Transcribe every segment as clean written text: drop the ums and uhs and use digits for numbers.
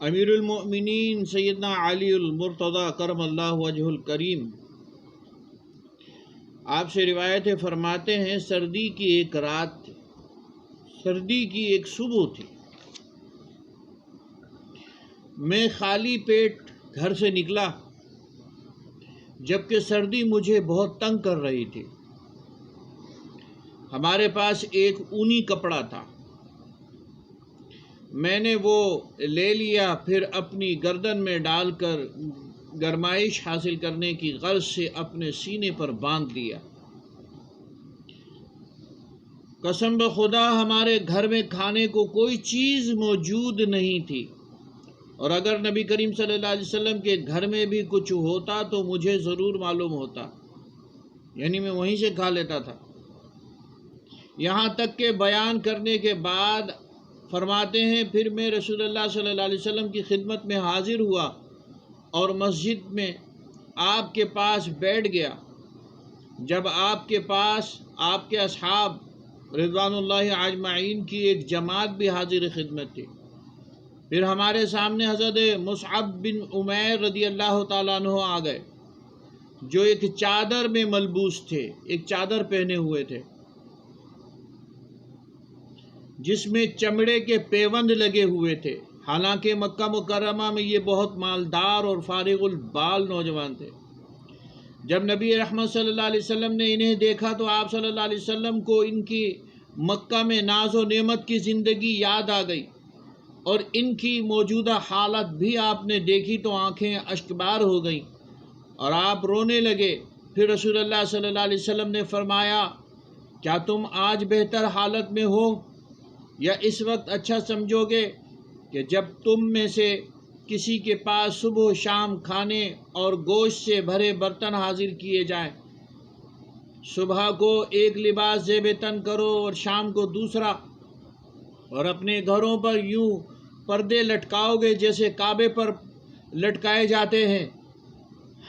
امیر المؤمنین سیدنا علی المرتضی کرم اللہ وجہ الکریم آپ سے روایت ہے، فرماتے ہیں سردی کی ایک رات تھی، سردی کی ایک صبح تھی، میں خالی پیٹ گھر سے نکلا جبکہ سردی مجھے بہت تنگ کر رہی تھی۔ ہمارے پاس ایک اونی کپڑا تھا، میں نے وہ لے لیا، پھر اپنی گردن میں ڈال کر گرمائش حاصل کرنے کی غرض سے اپنے سینے پر باندھ لیا۔ قسم بخدا ہمارے گھر میں کھانے کو کوئی چیز موجود نہیں تھی، اور اگر نبی کریم صلی اللہ علیہ وسلم کے گھر میں بھی کچھ ہوتا تو مجھے ضرور معلوم ہوتا، یعنی میں وہیں سے کھا لیتا تھا۔ یہاں تک کہ بیان کرنے کے بعد فرماتے ہیں پھر میں رسول اللہ صلی اللہ علیہ وسلم کی خدمت میں حاضر ہوا اور مسجد میں آپ کے پاس بیٹھ گیا، جب آپ کے پاس آپ کے اصحاب رضوان اللہ اجمعین کی ایک جماعت بھی حاضر خدمت تھی۔ پھر ہمارے سامنے حضرت مصعب بن عمیر رضی اللہ تعالیٰ عنہ آ گئے، جو ایک چادر میں ملبوس تھے، ایک چادر پہنے ہوئے تھے جس میں چمڑے کے پیوند لگے ہوئے تھے۔ حالانکہ مکہ مکرمہ میں یہ بہت مالدار اور فارغ البال نوجوان تھے۔ جب نبی رحمت صلی اللہ علیہ وسلم نے انہیں دیکھا تو آپ صلی اللہ علیہ وسلم کو ان کی مکہ میں ناز و نعمت کی زندگی یاد آ گئی، اور ان کی موجودہ حالت بھی آپ نے دیکھی تو آنکھیں اشکبار ہو گئیں اور آپ رونے لگے۔ پھر رسول اللہ صلی اللہ علیہ وسلم نے فرمایا، کیا تم آج بہتر حالت میں ہو، یا اس وقت اچھا سمجھو گے کہ جب تم میں سے کسی کے پاس صبح و شام کھانے اور گوشت سے بھرے برتن حاضر کیے جائیں؟ صبح کو ایک لباس زیب تن کرو اور شام کو دوسرا، اور اپنے گھروں پر یوں پردے لٹکاؤ گے جیسے کعبے پر لٹکائے جاتے ہیں۔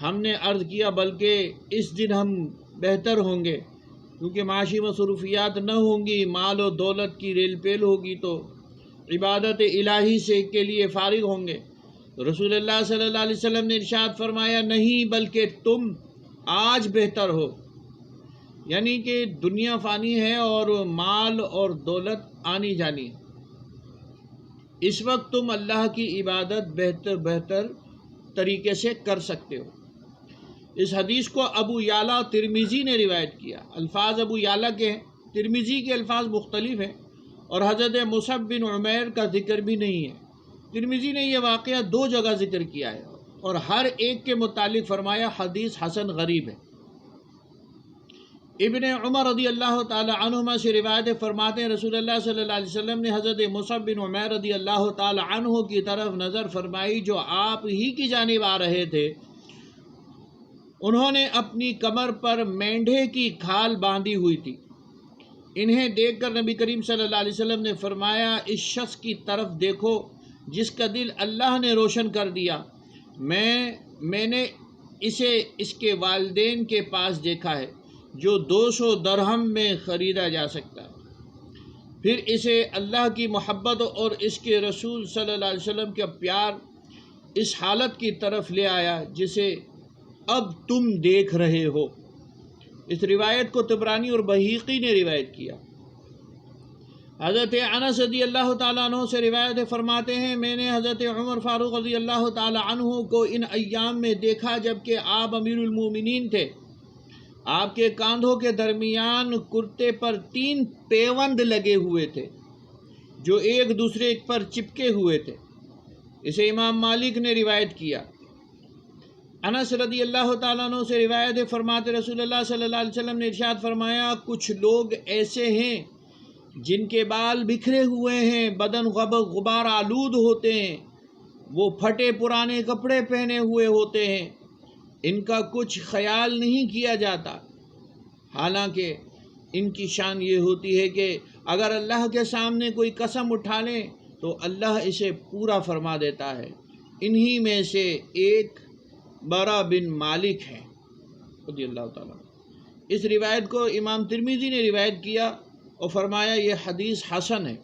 ہم نے عرض کیا بلکہ اس دن ہم بہتر ہوں گے، کیونکہ معاشی مصروفیات نہ ہوں گی، مال و دولت کی ریل پیل ہوگی، تو عبادت الہی سے کے لیے فارغ ہوں گے۔ رسول اللہ صلی اللہ علیہ وسلم نے ارشاد فرمایا، نہیں بلکہ تم آج بہتر ہو، یعنی کہ دنیا فانی ہے اور مال اور دولت آنی جانی۔ اس وقت تم اللہ کی عبادت بہتر طریقے سے کر سکتے ہو۔ اس حدیث کو ابو یعلا ترمذی نے روایت کیا۔ الفاظ ابو یعلا کے ہیں، ترمذی کے الفاظ مختلف ہیں، اور حضرت مصعب بن عمیر کا ذکر بھی نہیں ہے۔ ترمذی نے یہ واقعہ 2 جگہ ذکر کیا ہے، اور ہر ایک کے متعلق فرمایا حدیث حسن غریب ہے۔ ابن عمر رضی اللہ تعالی عنہما سے روایت فرماتے ہیں رسول اللہ صلی اللہ علیہ وسلم نے حضرت مصعب بن عمیر رضی اللہ تعالی عنہ کی طرف نظر فرمائی جو آپ ہی کی جانب آ رہے تھے۔ انہوں نے اپنی کمر پر مینڈھے کی کھال باندھی ہوئی تھی۔ انہیں دیکھ کر نبی کریم صلی اللہ علیہ وسلم نے فرمایا، اس شخص کی طرف دیکھو جس کا دل اللہ نے روشن کر دیا۔ میں نے اسے اس کے والدین کے پاس دیکھا ہے جو 200 درہم میں خریدا جا سکتا ہے۔ پھر اسے اللہ کی محبت اور اس کے رسول صلی اللہ علیہ وسلم کا پیار اس حالت کی طرف لے آیا جسے اب تم دیکھ رہے ہو۔ اس روایت کو طبرانی اور بہیقی نے روایت کیا۔ حضرت انس رضی اللہ تعالیٰ عنہ سے روایت فرماتے ہیں، میں نے حضرت عمر فاروق رضی اللہ تعالیٰ عنہ کو ان ایام میں دیکھا جبکہ آپ امیر المومنین تھے۔ آپ کے کاندھوں کے درمیان کرتے پر 3 پیوند لگے ہوئے تھے جو ایک دوسرے پر چپکے ہوئے تھے۔ اسے امام مالک نے روایت کیا۔ انس رضی اللہ تعالیٰ عنہ سے روایت فرماتے رسول اللہ صلی اللہ علیہ وسلم نے ارشاد فرمایا، کچھ لوگ ایسے ہیں جن کے بال بکھرے ہوئے ہیں، بدن غبار آلود ہوتے ہیں، وہ پھٹے پرانے کپڑے پہنے ہوئے ہوتے ہیں، ان کا کچھ خیال نہیں کیا جاتا، حالانکہ ان کی شان یہ ہوتی ہے کہ اگر اللہ کے سامنے کوئی قسم اٹھا لیں تو اللہ اسے پورا فرما دیتا ہے۔ انہی میں سے ایک برا بن مالک ہے رضی اللہ تعالیٰ۔ اس روایت کو امام ترمذی نے روایت کیا اور فرمایا یہ حدیث حسن ہے۔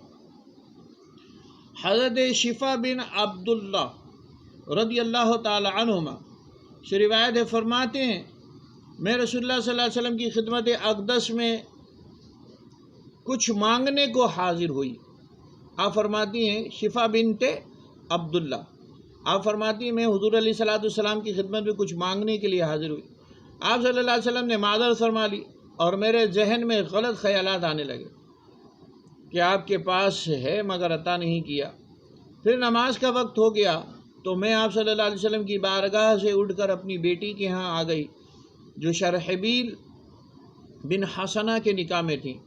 حضرت شفا بن عبداللہ رضی اللہ تعالی عنہما سے روایت ہے، فرماتے ہیں میں رسول اللہ صلی اللہ علیہ وسلم کی خدمت اقدس میں کچھ مانگنے کو حاضر ہوئی۔ آپ فرماتی ہیں شفا بنت عبداللہ، آپ فرماتی ہیں میں حضور علیہ الصلوۃ والسلام کی خدمت میں کچھ مانگنے کے لیے حاضر ہوئی۔ آپ صلی اللہ علیہ وسلم نے معذرت فرما لی اور میرے ذہن میں غلط خیالات آنے لگے کہ آپ کے پاس ہے مگر عطا نہیں کیا۔ پھر نماز کا وقت ہو گیا تو میں آپ صلی اللہ علیہ وسلم کی بارگاہ سے اٹھ کر اپنی بیٹی کے ہاں آ گئی جو شرحبیل بن حسنہ کے نکاح میں تھیں۔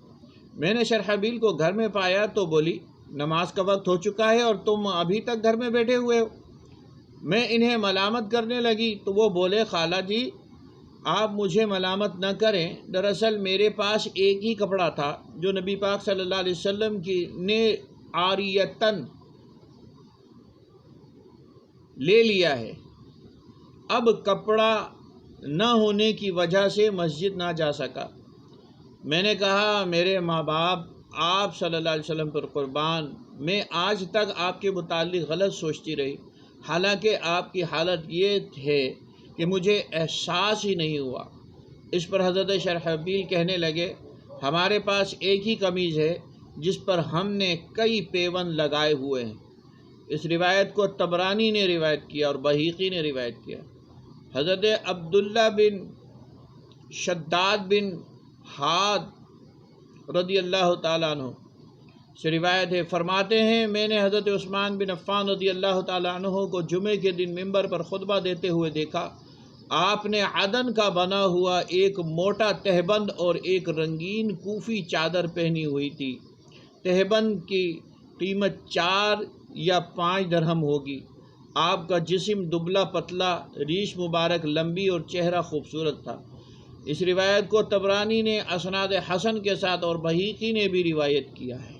میں نے شرحبیل کو گھر میں پایا تو بولی نماز کا وقت ہو چکا ہے اور تم ابھی تک گھر میں بیٹھے ہوئے ہو۔ میں انہیں ملامت کرنے لگی تو وہ بولے خالہ جی آپ مجھے ملامت نہ کریں، دراصل میرے پاس ایک ہی کپڑا تھا جو نبی پاک صلی اللہ علیہ وسلم کی نے عاریتن لے لیا ہے، اب کپڑا نہ ہونے کی وجہ سے مسجد نہ جا سکا۔ میں نے کہا میرے ماں باپ آپ صلی اللہ علیہ وسلم پر قربان، میں آج تک آپ کے متعلق غلط سوچتی رہی، حالانکہ آپ کی حالت یہ ہے کہ مجھے احساس ہی نہیں ہوا۔ اس پر حضرت شرحبیل کہنے لگے ہمارے پاس ایک ہی قمیض ہے جس پر ہم نے کئی پیوند لگائے ہوئے ہیں۔ اس روایت کو طبرانی نے روایت کیا اور بہیقی نے روایت کیا۔ حضرت عبداللہ بن شداد بن حاد رضی اللہ تعالیٰ عنہ سے روایت ہے، فرماتے ہیں میں نے حضرت عثمان بن عفان رضی اللہ تعالیٰ عنہ کو جمعے کے دن ممبر پر خطبہ دیتے ہوئے دیکھا۔ آپ نے عدن کا بنا ہوا ایک موٹا تہبند اور ایک رنگین کوفی چادر پہنی ہوئی تھی۔ تہبند کی قیمت 4 یا 5 درہم ہوگی۔ آپ کا جسم دبلا پتلا، ریش مبارک لمبی اور چہرہ خوبصورت تھا۔ اس روایت کو طبرانی نے اسناد حسن کے ساتھ اور بہیقی نے بھی روایت کیا ہے۔